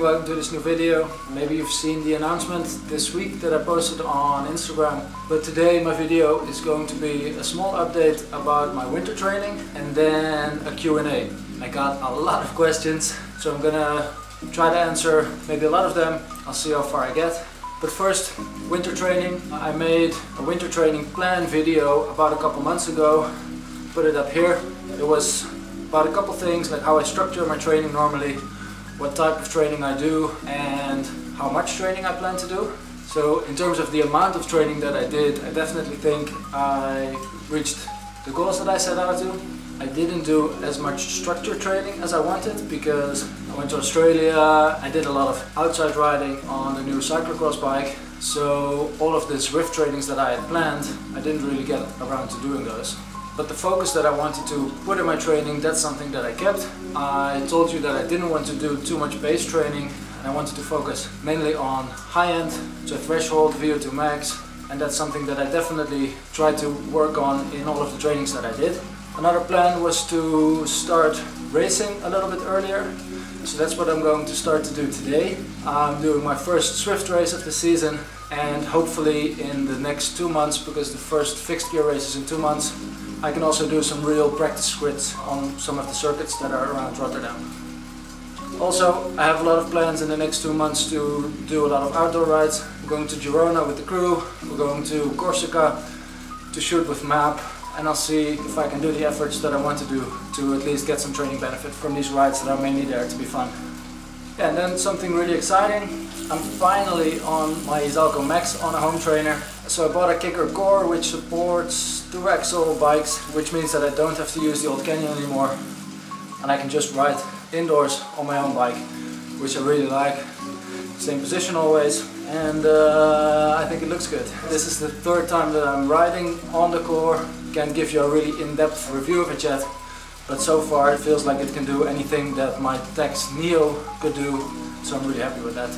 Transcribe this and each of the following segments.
Welcome to this new video. Maybe you've seen the announcement this week that I posted on Instagram, but today my video is going to be a small update about my winter training and then a Q&A. I got a lot of questions, so I'm gonna try to answer maybe a lot of them. I'll see how far I get. But first, winter training. I made a winter training plan video about a couple months ago. Put it up here. It was about a couple things, like how I structure my training normally, what type of training I do, and how much training I plan to do. So in terms of the amount of training that I did, I definitely think I reached the goals that I set out to. I didn't do as much structured training as I wanted because I went to Australia. I did a lot of outside riding on the new cyclocross bike. So all of these Zwift trainings that I had planned, I didn't really get around to doing those. But the focus that I wanted to put in my training, that's something that I kept. I told you that I didn't want to do too much base training, and I wanted to focus mainly on high end, so threshold, VO2 max, and that's something that I definitely tried to work on in all of the trainings that I did. Another plan was to start racing a little bit earlier, so that's what I'm going to start to do today. I'm doing my first Zwift race of the season, and hopefully in the next 2 months, because the first fixed gear race is in 2 months, I can also do some real practice scripts on some of the circuits that are around Rotterdam. Also, I have a lot of plans in the next 2 months to do a lot of outdoor rides. I'm going to Girona with the crew, we're going to Corsica to shoot with MAP, and I'll see if I can do the efforts that I want to do to at least get some training benefit from these rides that are mainly there to be fun. Yeah, and then something really exciting. I'm finally on my Zalco Max on a home trainer. So I bought a Kicker Core which supports 2-axle bikes, which means that I don't have to use the old Canyon anymore. And I can just ride indoors on my own bike, which I really like. Same position always, and I think it looks good. This is the 3rd time that I'm riding on the Core. Can't give you a really in-depth review of it yet, but so far it feels like it can do anything that my Tex Neo could do, so I'm really happy with that.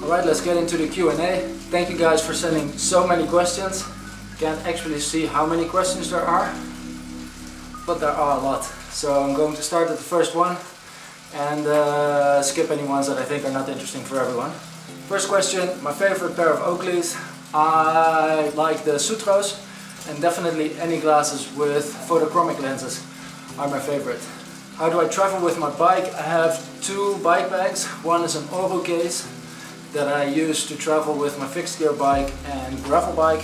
Alright, let's get into the Q&A. Thank you guys for sending so many questions. Can't actually see how many questions there are, but there are a lot. So I'm going to start at the first one and skip any ones that I think are not interesting for everyone. First question, my favorite pair of Oakleys. I like the Sutros, and definitely any glasses with photochromic lenses are my favorite. How do I travel with my bike? I have 2 bike bags. One is an Oro case that I use to travel with my fixed gear bike and gravel bike.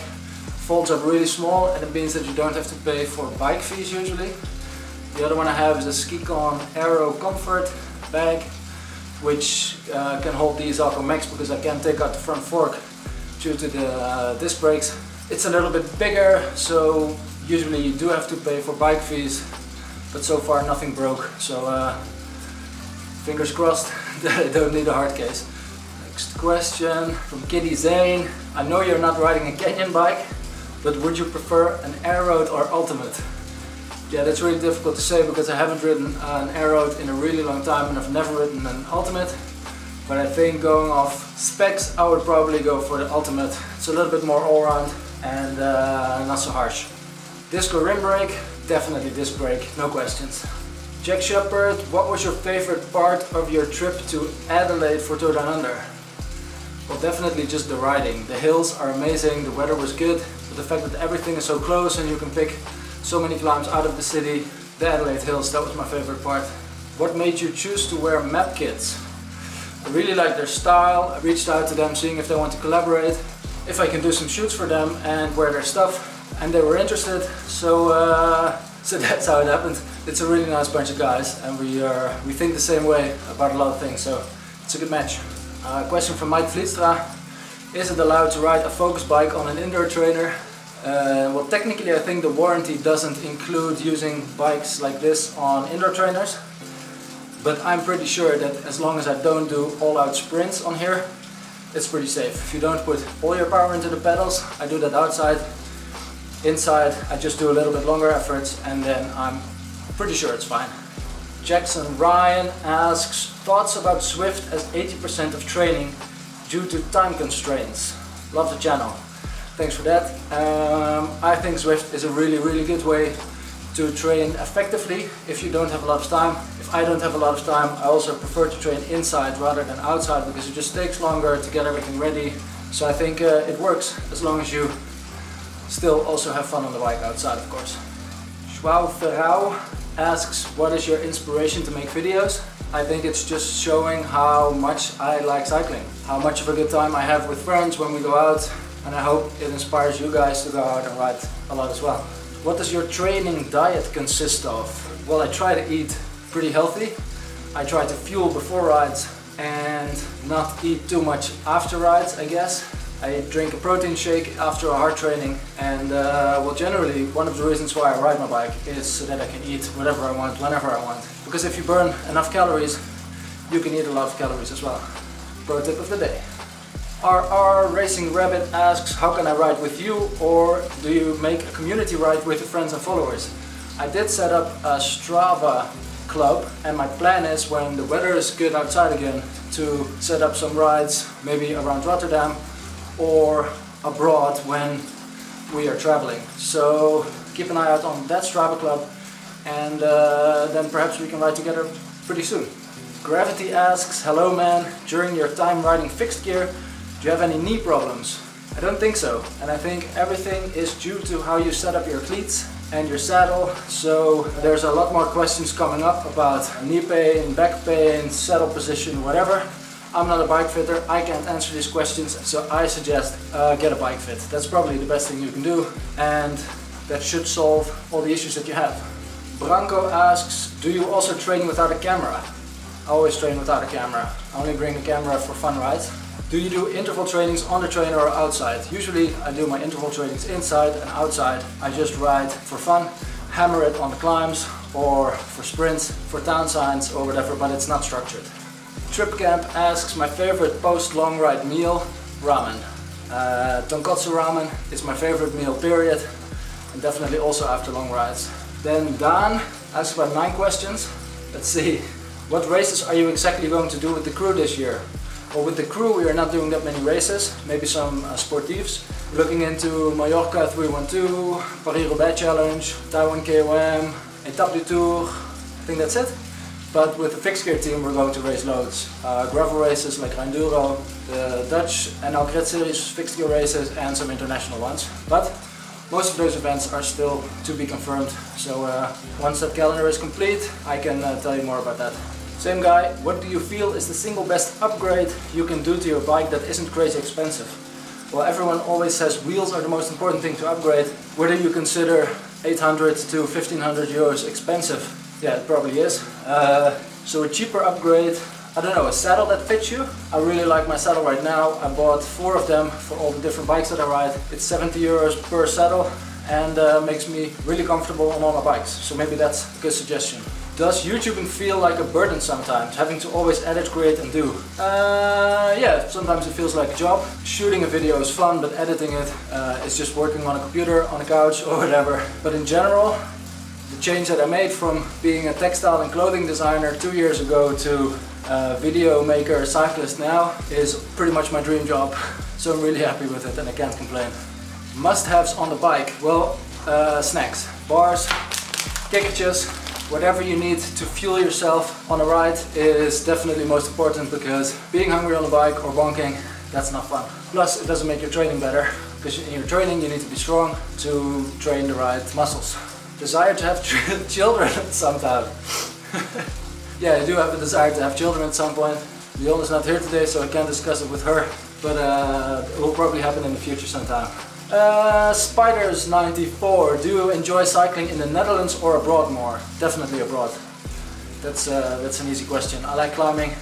Folds up really small, and it means that you don't have to pay for bike fees usually. The other one I have is a Skicon Aero Comfort bag, which can hold the Zalco Max because I can't take out the front fork due to the disc brakes. It's a little bit bigger, so usually you do have to pay for bike fees, but so far nothing broke, so fingers crossed that I don't need a hard case. Next question from Kitty Zane. I know you're not riding a Canyon bike, but would you prefer an air road or ultimate? Yeah, that's really difficult to say because I haven't ridden an air road in a really long time and I've never ridden an ultimate. But I think going off specs, I would probably go for the ultimate. It's a little bit more all-round and not so harsh. Disc or rim brake? Definitely disc brake, no questions. Jack Shepherd, what was your favorite part of your trip to Adelaide for Tour Down Under? Well, definitely just the riding. The hills are amazing, the weather was good, but the fact that everything is so close and you can pick so many climbs out of the city, the Adelaide hills, that was my favorite part. What made you choose to wear map kits? I really like their style. I reached out to them seeing if they want to collaborate, if I can do some shoots for them and wear their stuff, and they were interested, so that's how it happened. It's a really nice bunch of guys and we think the same way about a lot of things, so it's a good match. Question from Mike Vlietstra. Is it allowed to ride a Focus bike on an indoor trainer? Well, technically I think the warranty doesn't include using bikes like this on indoor trainers, but I'm pretty sure that as long as I don't do all-out sprints on here, it's pretty safe. If you don't put all your power into the pedals, I do that outside, Inside I just do a little bit longer efforts and then I'm pretty sure it's fine. Jackson Ryan asks, thoughts about Swift as 80% of training due to time constraints. Love the channel. Thanks for that. I think Swift is a really good way to train effectively if you don't have a lot of time. If I don't have a lot of time, I also prefer to train inside rather than outside because it just takes longer to get everything ready. So I think it works as long as you still also have fun on the bike outside, of course. Shoutout asks, what is your inspiration to make videos? I think it's just showing how much I like cycling, how much of a good time I have with friends when we go out, and I hope it inspires you guys to go out and ride a lot as well. What does your training diet consist of? Well, I try to eat pretty healthy. I try to fuel before rides and not eat too much after rides, I guess. I drink a protein shake after a hard training, and well, generally one of the reasons why I ride my bike is so that I can eat whatever I want, whenever I want. Because if you burn enough calories, you can eat a lot of calories as well. Pro tip of the day. RR Racing Rabbit asks, how can I ride with you, or do you make a community ride with your friends and followers? I did set up a Strava club, and my plan is when the weather is good outside again to set up some rides, maybe around Rotterdam or abroad when we are traveling. So keep an eye out on that Strava club, and then perhaps we can ride together pretty soon. Gravity asks, hello man, during your time riding fixed gear, do you have any knee problems? I don't think so, and I think everything is due to how you set up your cleats and your saddle. So there's a lot more questions coming up about knee pain, back pain, saddle position, whatever. I'm not a bike fitter, I can't answer these questions, so I suggest get a bike fit. That's probably the best thing you can do, and that should solve all the issues that you have. Branko asks, do you also train without a camera? I always train without a camera. I only bring the camera for fun rides. Do you do interval trainings on the trainer or outside? Usually I do my interval trainings inside, and outside I just ride for fun, hammer it on the climbs or for sprints, for town signs or whatever, but it's not structured. Trip Camp asks, my favorite post-long ride meal, ramen. Tonkotsu ramen is my favorite meal, period, and definitely also after long rides. Then Dan asks about 9 questions. Let's see, what races are you exactly going to do with the crew this year? Well, with the crew we are not doing that many races, maybe some sportives. We're looking into Mallorca 312, Paris-Roubaix Challenge, Taiwan KOM, Etape du Tour, I think that's it. But with the fixed gear team we're going to race loads. Gravel races like Enduro, the Dutch NL Grid Series fixed gear races, and some international ones. But most of those events are still to be confirmed, so once that calendar is complete I can tell you more about that. Same guy, what do you feel is the single best upgrade you can do to your bike that isn't crazy expensive? Well, everyone always says wheels are the most important thing to upgrade. Whether you consider 800 to 1500 euros expensive, yeah, it probably is. So a cheaper upgrade, I don't know, a saddle that fits you. I really like my saddle right now. I bought 4 of them for all the different bikes that I ride. It's 70 euros per saddle and makes me really comfortable on all my bikes. So maybe that's a good suggestion. Does YouTubing feel like a burden sometimes, having to always edit, create and do? Yeah, sometimes it feels like a job. Shooting a video is fun, but editing it is just working on a computer, on a couch or whatever. But in general, the change that I made from being a textile and clothing designer 2 years ago to video maker, cyclist now is pretty much my dream job. So I'm really happy with it and I can't complain. Must-haves on the bike, well, snacks, bars, kickertjes, whatever you need to fuel yourself on a ride is definitely most important, because being hungry on the bike or bonking, that's not fun. Plus it doesn't make your training better, because in your training you need to be strong to train the right muscles. Desire to have children at some time. Yeah, I do have a desire to have children at some point. Leon is not here today, so I can't discuss it with her, but it will probably happen in the future sometime. Spiders94, do you enjoy cycling in the Netherlands or abroad more? Definitely abroad. That's an easy question. I like climbing,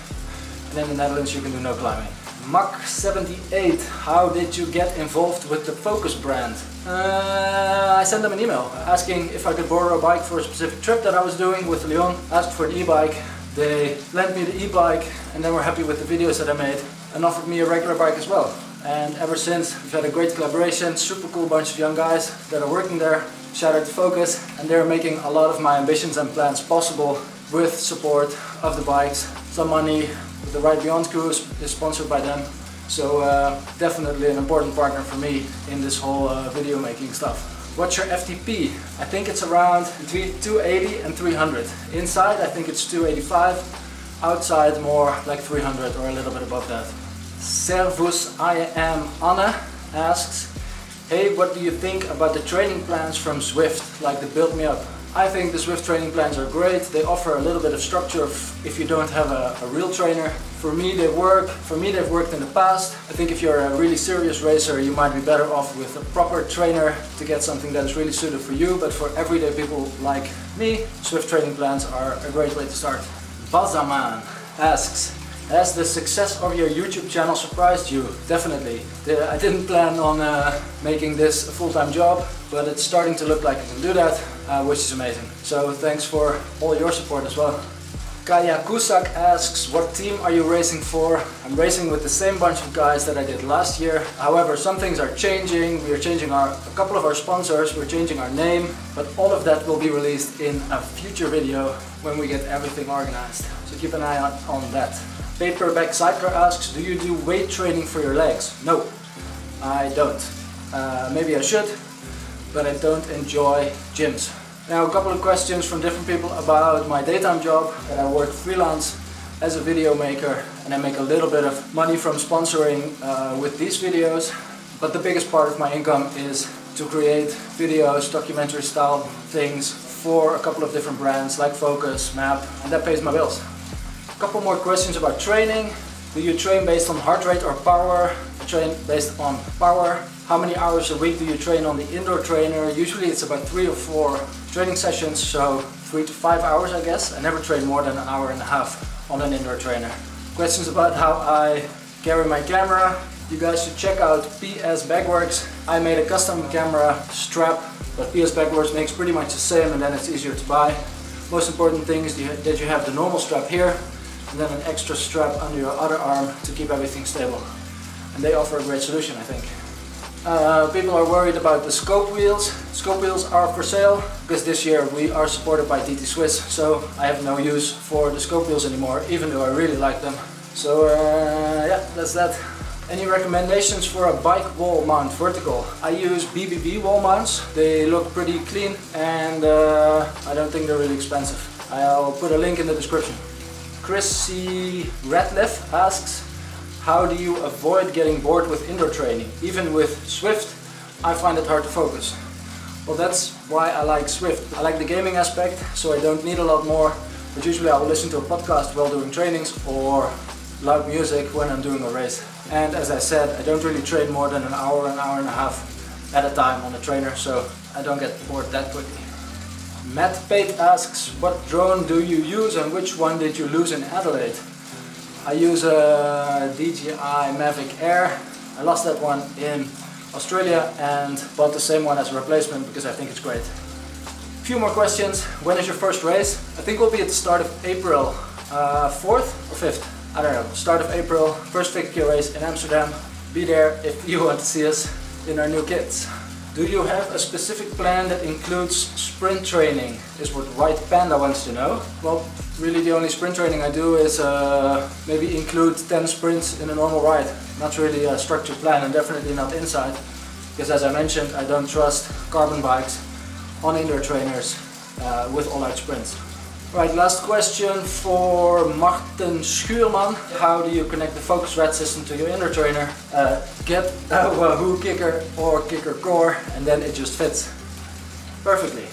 and in the Netherlands you can do no climbing. Mach78, how did you get involved with the Focus brand? I sent them an email asking if I could borrow a bike for a specific trip that I was doing with Leon. Asked for an e-bike, they lent me the e-bike and then were happy with the videos that I made and offered me a regular bike as well. and ever since we've had a great collaboration. Super cool bunch of young guys that are working there. Shout out to Focus, and they're making a lot of my ambitions and plans possible with support of the bikes. Some money. The Ride Beyond crew is sponsored by them, so definitely an important partner for me in this whole video making stuff. What's your FTP? I think it's around between 280 and 300. Inside I think it's 285, outside more like 300 or a little bit above that. Servus, I am Anna asks, hey, what do you think about the training plans from Zwift, like the Build Me Up? I think the Zwift training plans are great. They offer a little bit of structure if you don't have a real trainer. For me, they work. For me, they've worked in the past. I think if you're a really serious racer, you might be better off with a proper trainer to get something that is really suited for you. But for everyday people like me, Zwift training plans are a great way to start. Bazaman asks, has the success of your YouTube channel surprised you? Definitely. I didn't plan on making this a full-time job, but it's starting to look like I can do that, which is amazing. So thanks for all your support as well. Kaya Kusak asks, what team are you racing for? I'm racing with the same bunch of guys that I did last year. However, some things are changing. We are changing a couple of our sponsors, we're changing our name, but all of that will be released in a future video when we get everything organized. So keep an eye out on that. Paperback Cycler asks, do you do weight training for your legs? No, I don't. Maybe I should, but I don't enjoy gyms. Now a couple of questions from different people about my daytime job, that I work freelance as a video maker and I make a little bit of money from sponsoring with these videos. But the biggest part of my income is to create videos, documentary style things for a couple of different brands like Focus, Map, and that pays my bills. A couple more questions about training. Do you train based on heart rate or power? I train based on power. How many hours a week do you train on the indoor trainer? Usually it's about 3 or 4 training sessions, so 3 to 5 hours I guess. I never train more than an hour and a half on an indoor trainer. Questions about how I carry my camera. You guys should check out PS Bagworks. I made a custom camera strap, but PS Bagworks makes pretty much the same, and then it's easier to buy. Most important thing is that you have the normal strap here, and then an extra strap under your other arm to keep everything stable. And they offer a great solution, I think. People are worried about the scope wheels. Scope wheels are for sale because this year we are supported by DT Swiss, so I have no use for the scope wheels anymore, even though I really like them. So yeah, that's that. Any recommendations for a bike wall mount vertical? I use BBB wall mounts. They look pretty clean and I don't think they're really expensive. I'll put a link in the description. Chrissy Ratliff asks, how do you avoid getting bored with indoor training? Even with Zwift, I find it hard to focus. Well, that's why I like Zwift. I like the gaming aspect, so I don't need a lot more. But usually I will listen to a podcast while doing trainings or loud music when I'm doing a race. And as I said, I don't really train more than an hour and a half at a time on a trainer, so I don't get bored that quickly. Matt Pate asks, what drone do you use and which one did you lose in Adelaide? I use a DJI Mavic Air. I lost that one in Australia and bought the same one as a replacement because I think it's great. A few more questions. When is your first race? I think we'll be at the start of April 4th or 5th. I don't know. Start of April, first 50k race in Amsterdam. Be there if you want to see us in our new kits. Do you have a specific plan that includes sprint training? Is what White Panda wants to know. Well, really the only sprint training I do is maybe include 10 sprints in a normal ride. Not really a structured plan, and definitely not inside. Because as I mentioned, I don't trust carbon bikes on indoor trainers with all-out sprints. Right, last question for Martin Schuurman. How do you connect the Focusrite system to your indoor trainer? Get a Wahoo kicker or kicker core, and then it just fits perfectly.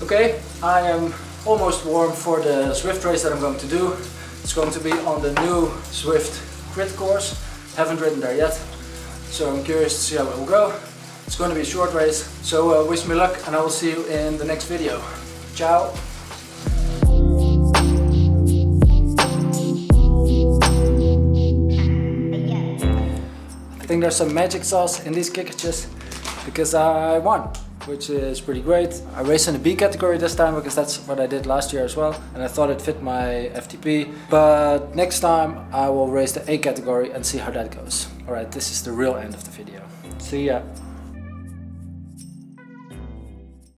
Okay, I am almost warm for the Zwift race that I'm going to do. It's going to be on the new Zwift Crit course. Haven't ridden there yet, so I'm curious to see how it will go. It's going to be a short race, so wish me luck and I will see you in the next video. Ciao! I think there's some magic sauce in these kickages because I won, which is pretty great. I raced in the B category this time because that's what I did last year as well, and I thought it fit my FTP. But next time I will race the A category and see how that goes. Alright, this is the real end of the video. See ya!